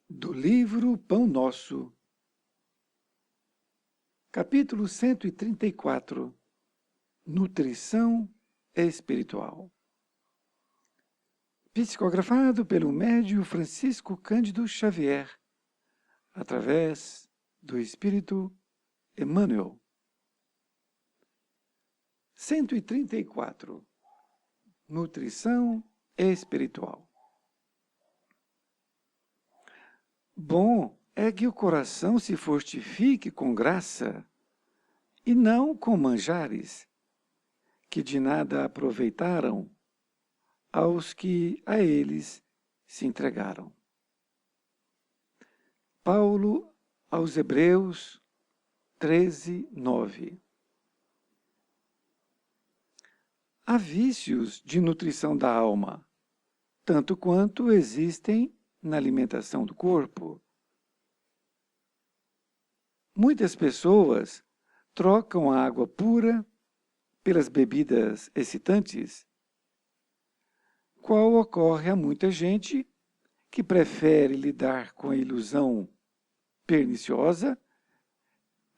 Do livro Pão Nosso, capítulo 134, Nutrição Espiritual. Psicografado pelo médium Francisco Cândido Xavier, através do Espírito Emmanuel. 134. Nutrição Espiritual. Bom é que o coração se fortifique com graça, e não com manjares, que de nada aproveitaram aos que a eles se entregaram. Paulo aos Hebreus 13:9. Há vícios de nutrição da alma, tanto quanto existem na alimentação do corpo. Muitas pessoas trocam a água pura pelas bebidas excitantes, qual ocorre a muita gente que prefere lidar com a ilusão perniciosa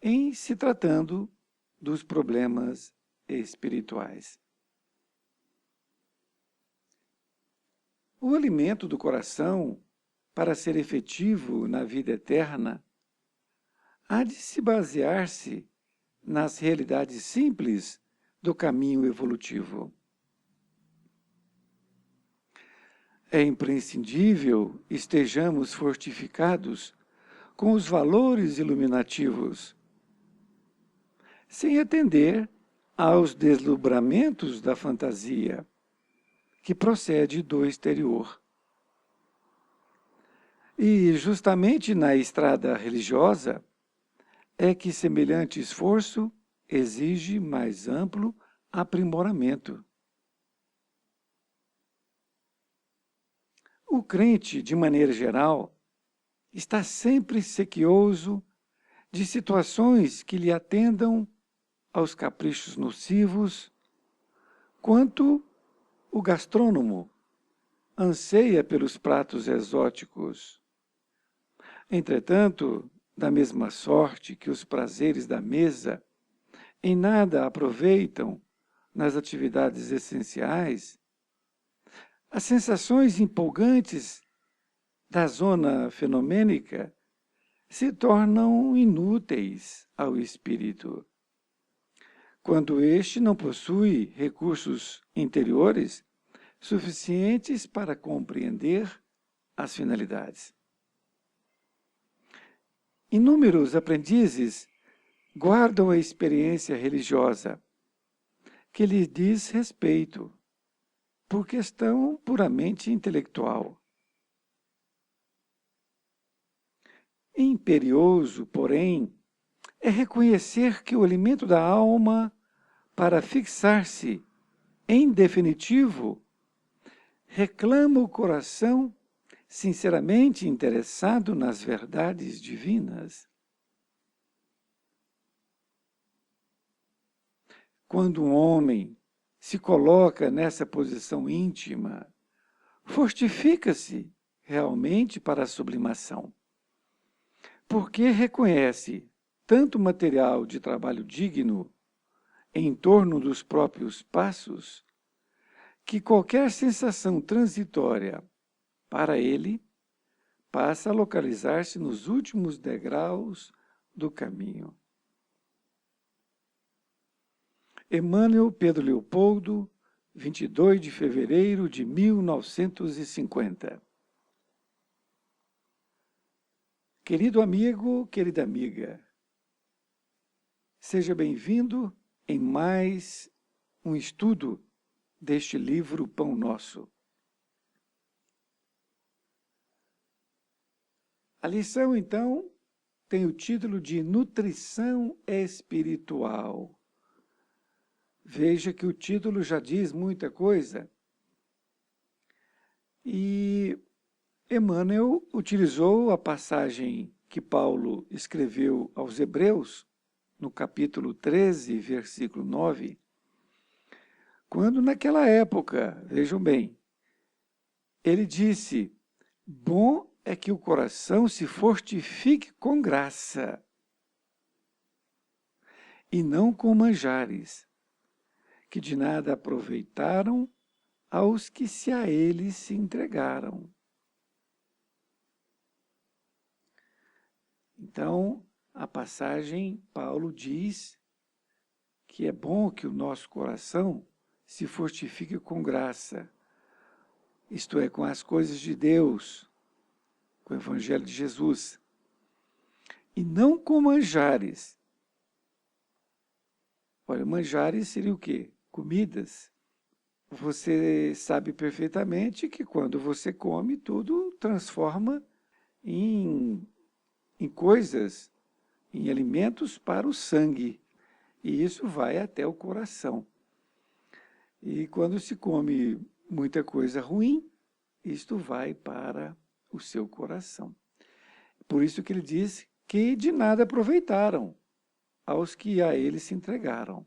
em se tratando dos problemas espirituais. O alimento do coração, para ser efetivo na vida eterna, há de se basear-se nas realidades simples do caminho evolutivo. É imprescindível estejamos fortificados com os valores iluminativos, sem atender aos deslumbramentos da fantasia, que procede do exterior. E justamente na estrada religiosa é que semelhante esforço exige mais amplo aprimoramento. O crente, de maneira geral, está sempre sequioso de situações que lhe atendam aos caprichos nocivos, quanto o gastrônomo anseia pelos pratos exóticos. Entretanto, da mesma sorte que os prazeres da mesa em nada aproveitam nas atividades essenciais, as sensações empolgantes da zona fenomênica se tornam inúteis ao espírito, quando este não possui recursos interiores suficientes para compreender as finalidades. Inúmeros aprendizes guardam a experiência religiosa, que lhes diz respeito, por questão puramente intelectual. Imperioso, porém, é reconhecer que o alimento da alma, para fixar-se em definitivo, reclama o coração sinceramente interessado nas verdades divinas. Quando um homem se coloca nessa posição íntima, fortifica-se realmente para a sublimação, porque reconhece tanto material de trabalho digno em torno dos próprios passos, que qualquer sensação transitória para ele passa a localizar-se nos últimos degraus do caminho. Emmanuel Pedro Leopoldo, 22 de fevereiro de 1950. Querido amigo, querida amiga, seja bem-vindo em mais um estudo deste livro Pão Nosso. A lição, então, tem o título de Nutrição Espiritual. Veja que o título já diz muita coisa. E Emmanuel utilizou a passagem que Paulo escreveu aos Hebreus, no capítulo 13, versículo 9, quando naquela época, vejam bem, ele disse: bom é que o coração se fortifique com graça, e não com manjares, que de nada aproveitaram aos que se a eles se entregaram. Então, a passagem, Paulo diz que é bom que o nosso coração se fortifique com graça, isto é, com as coisas de Deus, com o Evangelho de Jesus, e não com manjares. Olha, manjares seria o quê? Comidas. Você sabe perfeitamente que quando você come, tudo transforma em coisas, em alimentos para o sangue. E isso vai até o coração. E quando se come muita coisa ruim, isto vai para o seu coração. Por isso que ele diz que de nada aproveitaram aos que a ele se entregaram.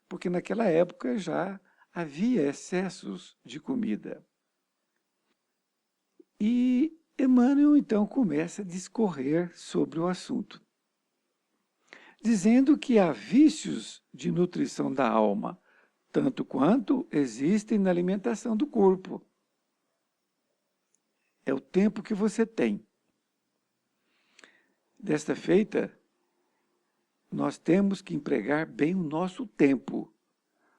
Porque naquela época já havia excessos de comida. E Emmanuel então começa a discorrer sobre o assunto, dizendo que há vícios de nutrição da alma, tanto quanto existem na alimentação do corpo. É o tempo que você tem. Desta feita, nós temos que empregar bem o nosso tempo,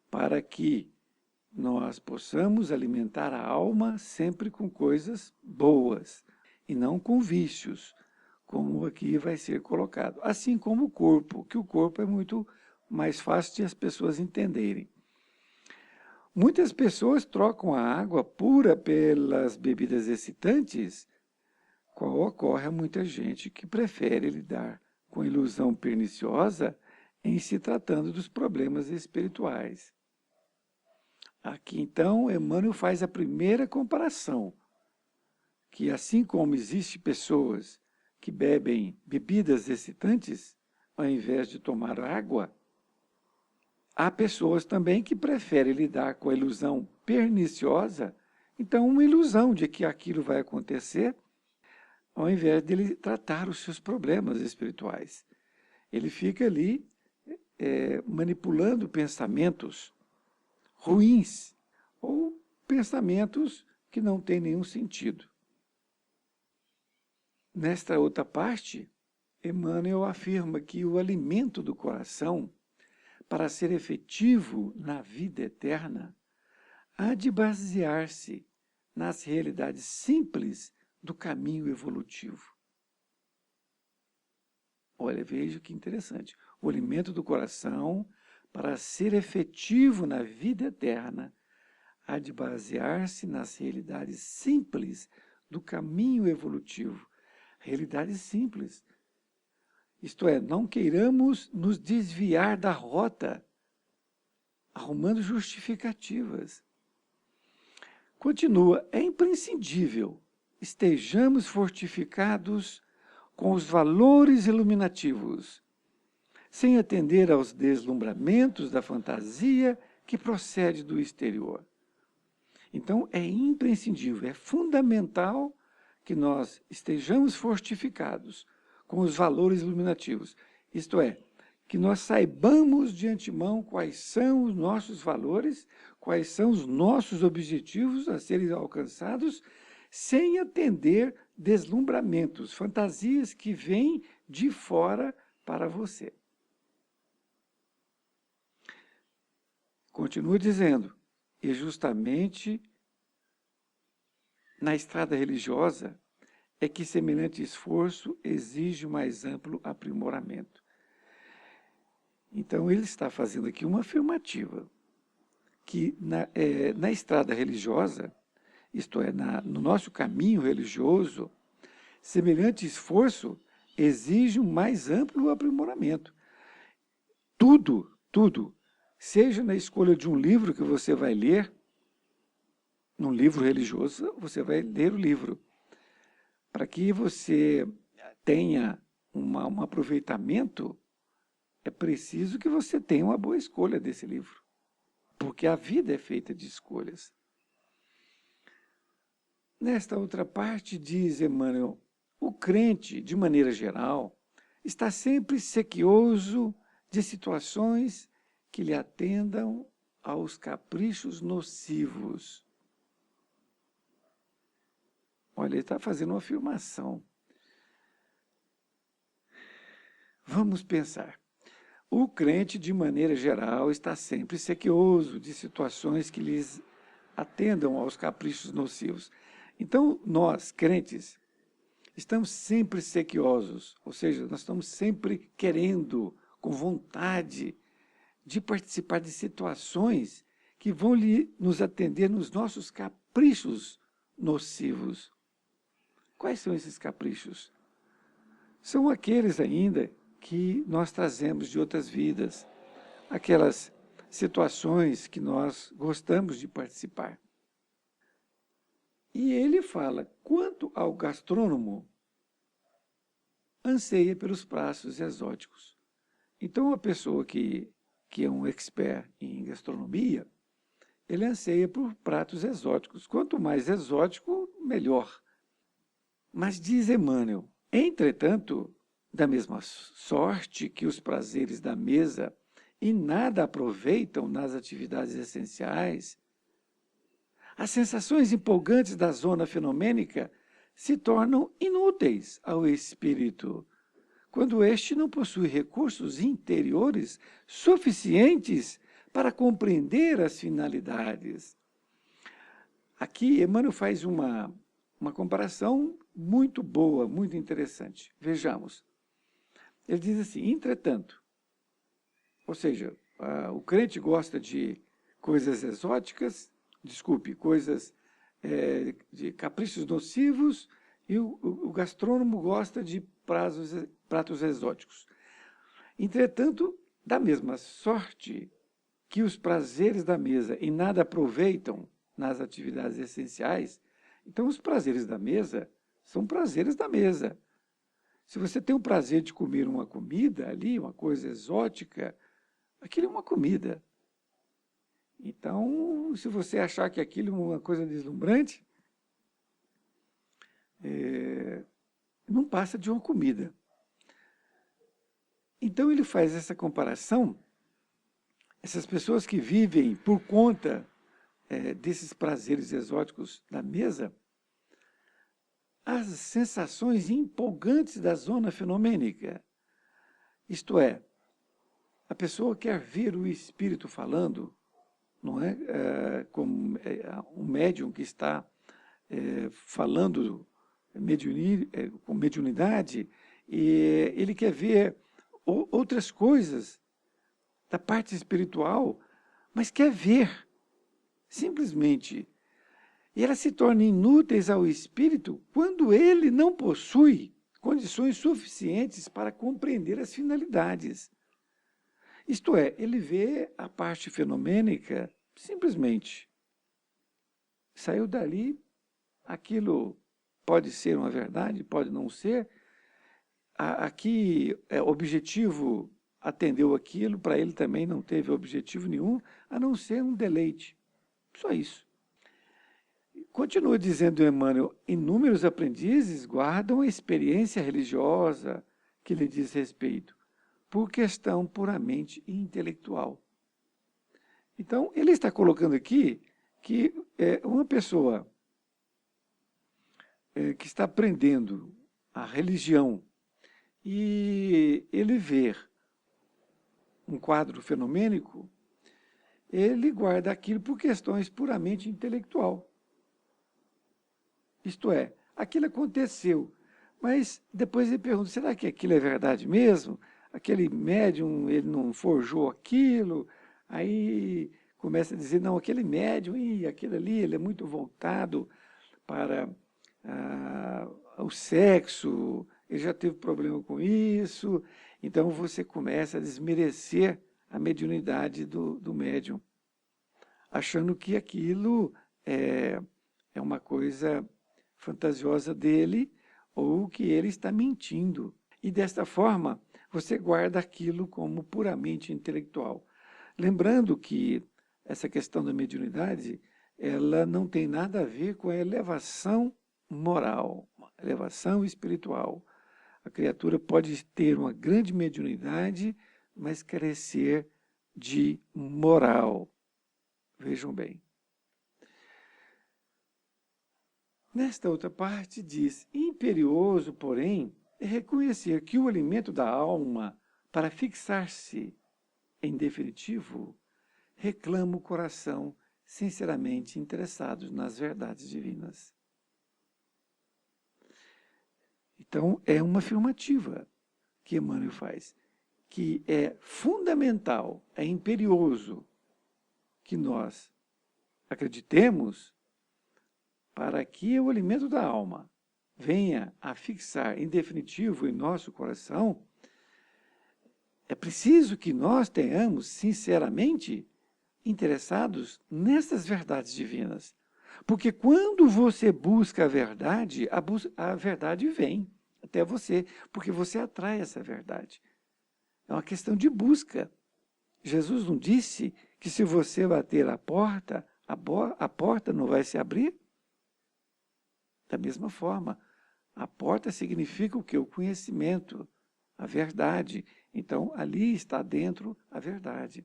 para que nós possamos alimentar a alma sempre com coisas boas, e não com vícios, como aqui vai ser colocado. Assim como o corpo, que o corpo é muito mais fácil de as pessoas entenderem. Muitas pessoas trocam a água pura pelas bebidas excitantes, qual ocorre a muita gente que prefere lidar com ilusão perniciosa em se tratando dos problemas espirituais. Aqui, então, Emmanuel faz a primeira comparação, que assim como existem pessoas que bebem bebidas excitantes, ao invés de tomar água, há pessoas também que preferem lidar com a ilusão perniciosa, então uma ilusão de que aquilo vai acontecer, ao invés de ele tratar os seus problemas espirituais. Ele fica ali manipulando pensamentos ruins ou pensamentos que não têm nenhum sentido. Nesta outra parte, Emmanuel afirma que o alimento do coração, para ser efetivo na vida eterna, há de basear-se nas realidades simples do caminho evolutivo. Olha, veja que interessante. O alimento do coração, para ser efetivo na vida eterna, há de basear-se nas realidades simples do caminho evolutivo. Realidades simples. Isto é, não queiramos nos desviar da rota, arrumando justificativas. Continua, é imprescindível estejamos fortificados com os valores iluminativos, sem atender aos deslumbramentos da fantasia que procede do exterior. Então, é imprescindível, é fundamental que nós estejamos fortificados com os valores iluminativos. Isto é, que nós saibamos de antemão quais são os nossos valores, quais são os nossos objetivos a serem alcançados, sem atender deslumbramentos, fantasias que vêm de fora para você. Continua dizendo, e justamente na estrada religiosa é que semelhante esforço exige mais amplo aprimoramento. Então, ele está fazendo aqui uma afirmativa, que na estrada religiosa, isto é, no nosso caminho religioso, semelhante esforço exige um mais amplo aprimoramento. Tudo, seja na escolha de um livro que você vai ler, num livro religioso, você vai ler o livro. Para que você tenha um aproveitamento, é preciso que você tenha uma boa escolha desse livro, porque a vida é feita de escolhas. Nesta outra parte, diz Emmanuel, o crente, de maneira geral, está sempre sequioso de situações que lhe atendam aos caprichos nocivos. Olha, ele está fazendo uma afirmação. Vamos pensar. O crente, de maneira geral, está sempre sequioso de situações que lhes atendam aos caprichos nocivos. Então, nós, crentes, estamos sempre sequiosos, ou seja, nós estamos sempre querendo, com vontade, de participar de situações que vão nos atender nos nossos caprichos nocivos. Quais são esses caprichos? São aqueles ainda que nós trazemos de outras vidas, aquelas situações que nós gostamos de participar. E ele fala, quanto ao gastrônomo, anseia pelos pratos exóticos. Então, a pessoa que é um expert em gastronomia, ele anseia por pratos exóticos. Quanto mais exótico, melhor. Mas diz Emmanuel, entretanto, da mesma sorte que os prazeres da mesa e nada aproveitam nas atividades essenciais, as sensações empolgantes da zona fenomênica se tornam inúteis ao espírito, quando este não possui recursos interiores suficientes para compreender as finalidades. Aqui, Emmanuel faz uma comparação muito boa, muito interessante. Vejamos. Ele diz assim, entretanto, ou seja, o crente gosta de coisas exóticas, coisas de caprichos nocivos, e o gastrônomo gosta de pratos exóticos. Entretanto, da mesma sorte que os prazeres da mesa em nada aproveitam nas atividades essenciais, então os prazeres da mesa são prazeres da mesa. Se você tem o prazer de comer uma comida ali, uma coisa exótica, aquilo é uma comida. Então, se você achar que aquilo é uma coisa deslumbrante, não passa de uma comida. Então, ele faz essa comparação, essas pessoas que vivem por conta desses prazeres exóticos da mesa, as sensações empolgantes da zona fenomênica. Isto é, a pessoa quer ver o espírito falando, não é? Como um médium que está falando com mediunidade, e ele quer ver outras coisas da parte espiritual, mas quer ver, simplesmente. E elas se tornam inúteis ao espírito quando ele não possui condições suficientes para compreender as finalidades. Isto é, ele vê a parte fenomênica simplesmente. Saiu dali, aquilo pode ser uma verdade, pode não ser. Aqui, objetivo atendeu aquilo, para ele também não teve objetivo nenhum, a não ser um deleite. Só isso. Continua dizendo Emmanuel, inúmeros aprendizes guardam a experiência religiosa que lhe diz respeito, por questão puramente intelectual. Então, ele está colocando aqui que uma pessoa que está aprendendo a religião e ele ver um quadro fenomênico, ele guarda aquilo por questões puramente intelectual. Isto é, aquilo aconteceu, mas depois ele pergunta, será que aquilo é verdade mesmo? Aquele médium, ele não forjou aquilo? Aí começa a dizer, não, aquele médium, aquele ali, ele é muito voltado para o sexo, ele já teve problema com isso, então você começa a desmerecer a mediunidade do médium, achando que aquilo é uma coisa fantasiosa dele, ou que ele está mentindo. E desta forma, você guarda aquilo como puramente intelectual. Lembrando que essa questão da mediunidade ela não tem nada a ver com a elevação moral, elevação espiritual. A criatura pode ter uma grande mediunidade, mas carecer de moral. Vejam bem. Nesta outra parte diz, imperioso, porém, é reconhecer que o alimento da alma, para fixar-se em definitivo, reclama o coração sinceramente interessado nas verdades divinas. Então, é uma afirmativa que Emmanuel faz, que é fundamental, é imperioso que nós acreditemos para que o alimento da alma venha a fixar em definitivo em nosso coração. É preciso que nós tenhamos, sinceramente, interessados nessas verdades divinas. Porque quando você busca a verdade, a verdade vem até você, porque você atrai essa verdade. É uma questão de busca. Jesus não disse que se você bater a porta, a porta não vai se abrir? Da mesma forma, a porta significa o quê? O conhecimento, a verdade. Então, ali está dentro a verdade.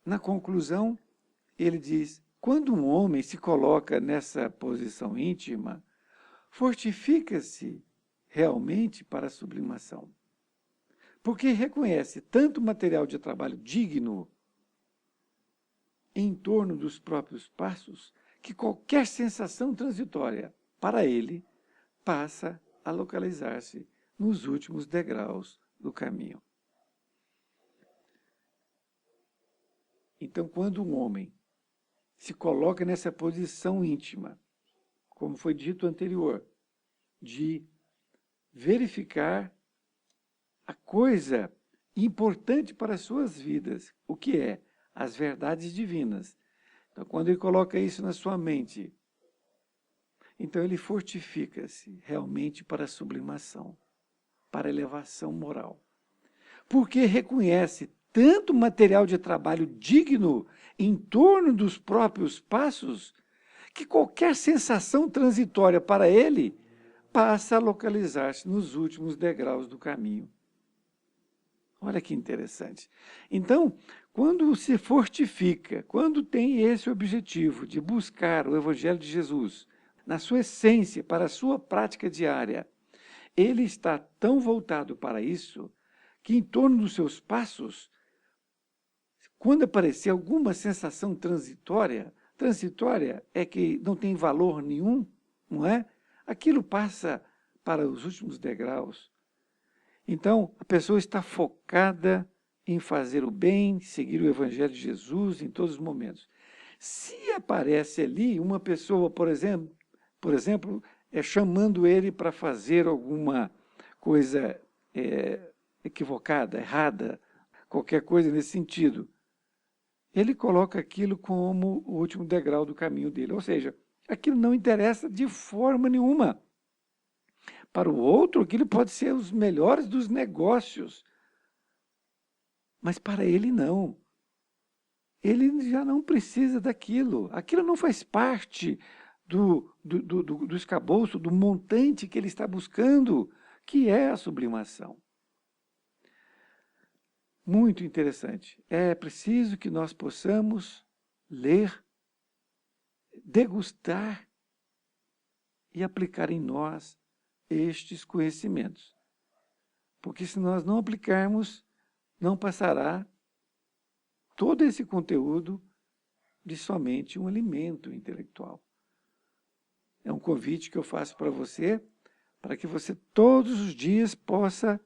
Na conclusão, ele diz, quando um homem se coloca nessa posição íntima, fortifica-se realmente para a sublimação. Porque reconhece tanto material de trabalho digno em torno dos próprios passos, que qualquer sensação transitória para ele passa a localizar-se nos últimos degraus do caminho. Então, quando um homem se coloca nessa posição íntima, como foi dito anterior, de verificar a coisa importante para as suas vidas, o que é? As verdades divinas. Então, quando ele coloca isso na sua mente, então ele fortifica-se realmente para a sublimação, para a elevação moral. Porque reconhece tanto material de trabalho digno em torno dos próprios passos, que qualquer sensação transitória para ele passa a localizar-se nos últimos degraus do caminho. Olha que interessante. Então, quando se fortifica, quando tem esse objetivo de buscar o Evangelho de Jesus, na sua essência, para a sua prática diária, ele está tão voltado para isso, que em torno dos seus passos, quando aparecer alguma sensação transitória é que não tem valor nenhum, não é? Aquilo passa para os últimos degraus. Então, a pessoa está focada em fazer o bem, seguir o Evangelho de Jesus em todos os momentos. Se aparece ali uma pessoa, por exemplo chamando ele para fazer alguma coisa equivocada, errada, qualquer coisa nesse sentido, ele coloca aquilo como o último degrau do caminho dele. Ou seja, aquilo não interessa de forma nenhuma. Para o outro, aquilo pode ser os melhores dos negócios. Mas para ele, não. Ele já não precisa daquilo. Aquilo não faz parte do escabouço, do montante que ele está buscando, que é a sublimação. Muito interessante. É preciso que nós possamos ler, degustar e aplicar em nós estes conhecimentos. Porque se nós não aplicarmos, não passará todo esse conteúdo de somente um alimento intelectual. É um convite que eu faço para você, para que você todos os dias possa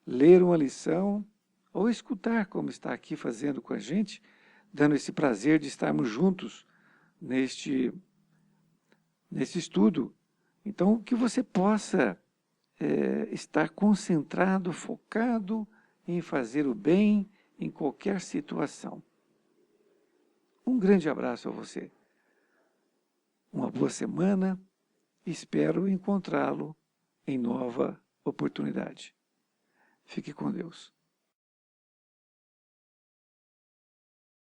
ler uma lição ou escutar, como está aqui fazendo com a gente, dando esse prazer de estarmos juntos nesse estudo. Então, que você possa estar concentrado, focado em fazer o bem em qualquer situação. Um grande abraço a você. Uma boa semana. Espero encontrá-lo em nova oportunidade. Fique com Deus.